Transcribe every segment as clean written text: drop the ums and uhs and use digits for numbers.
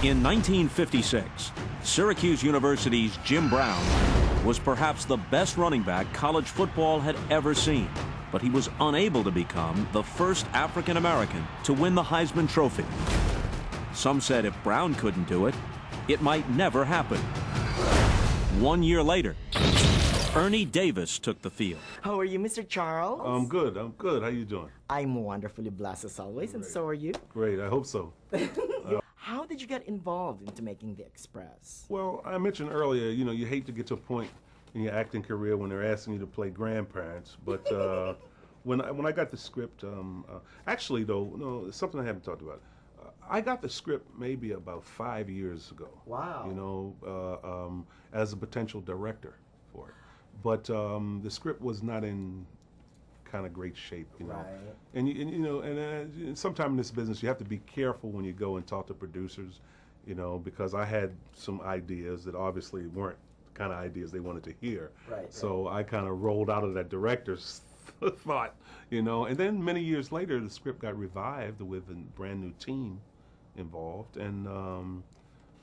In 1956, Syracuse University's Jim Brown was perhaps the best running back college football had ever seen, but he was unable to become the first African American to win the Heisman Trophy. Some said if Brown couldn't do it, it might never happen. 1 year later, Ernie Davis took the field. How are you, Mr. Charles? I'm good. How you doing? I'm wonderfully blessed as always, and so are you. Great. I hope so. How did you get involved into making the Express? Well, I mentioned earlier, you hate to get to a point in your acting career when they're asking you to play grandparents, but when I got the script, actually though, no, it's something I haven't talked about. I got the script maybe about 5 years ago. Wow. As a potential director for it, but the script was not in kind of great shape, Right. And sometime in this business you have to be careful when you go and talk to producers, because I had some ideas that obviously weren't the kind of ideas they wanted to hear. Right. So I kind of rolled out of that director's thought, and then many years later the script got revived with a brand new team involved, and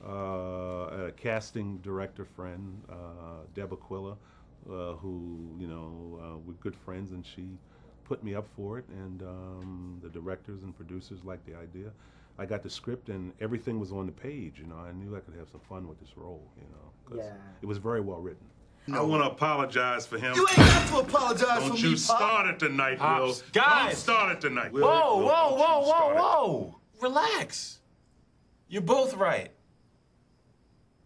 a casting director friend, Deb Aquila, who, we're good friends, and she put me up for it, and the directors and producers liked the idea. I got the script, and everything was on the page, I knew I could have some fun with this role, because it was very well written. I want to apologize for him. You ain't got to apologize for me, Don't you start it tonight, Will. Guys! Don't start it tonight. Whoa. Relax. You're both right.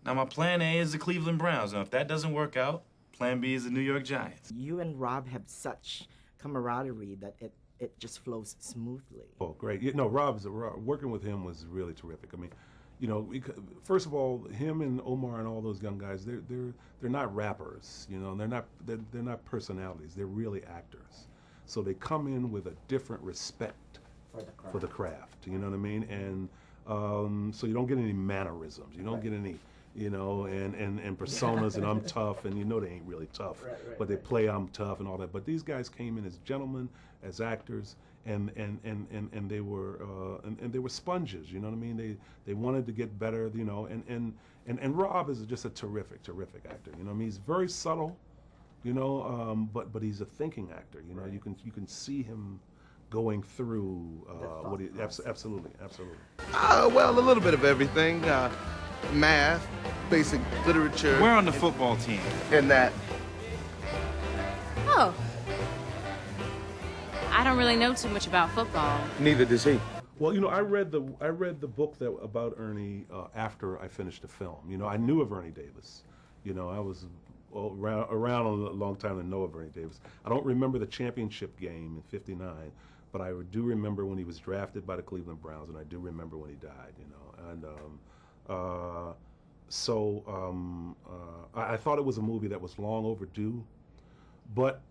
Now, my plan A is the Cleveland Browns. Now, if that doesn't work out, plan B is the New York Giants. You and Rob have such camaraderie that it just flows smoothly. Oh, great. Working with him was really terrific. I mean, first of all, him and Omar and all those young guys, they're not rappers, they're not personalities. They're really actors. So they come in with a different respect for the craft. You know what I mean? And so you don't get any mannerisms. You don't get any, and personas, and I'm tough, and they ain't really tough, but they play I'm tough and all that. But these guys came in as gentlemen, as actors, and they were sponges. You know what I mean? They wanted to get better. And Rob is just a terrific actor. I mean, he's very subtle. But he's a thinking actor. You can see him going through what he absolutely. Well, a little bit of everything. Math, basic literature. We're on the football team. And that. Oh. I don't really know too much about football. Neither does he. Well, I read the book about Ernie after I finished the film. I knew of Ernie Davis. I was around a long time to know of Ernie Davis. I don't remember the championship game in '59, but I do remember when he was drafted by the Cleveland Browns, and I do remember when he died. And I thought it was a movie that was long overdue, but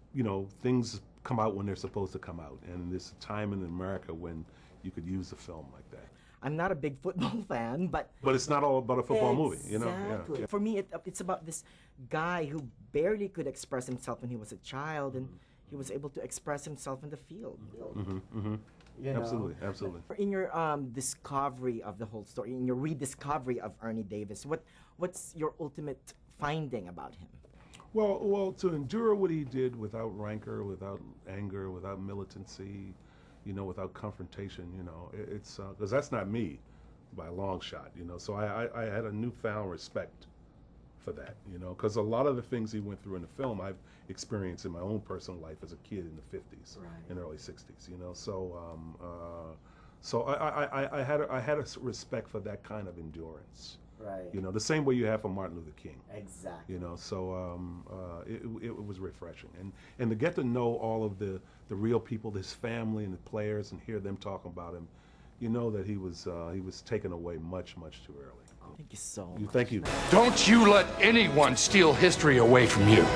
things come out when they're supposed to come out, and there's a time in America when you could use a film like that. I'm not a big football fan, but it's not all about a football movie, Exactly. Yeah. For me, it's about this guy who barely could express himself when he was a child, and he was able to express himself in the field. Absolutely. In your discovery of the whole story, in your rediscovery of Ernie Davis, what's your ultimate finding about him? Well, to endure what he did without rancor, without anger, without militancy, without confrontation, it's because that's not me by a long shot, So I had a newfound respect for that, because a lot of the things he went through in the film I've experienced in my own personal life as a kid in the '50s and early '60s, So I had a respect for that kind of endurance. Right. The same way you have for Martin Luther King. Exactly. So it was refreshing, and to get to know all of the real people, his family and the players, and hear them talking about him, that he was taken away much too early. Thank you so much. Thank you. Don't you let anyone steal history away from you.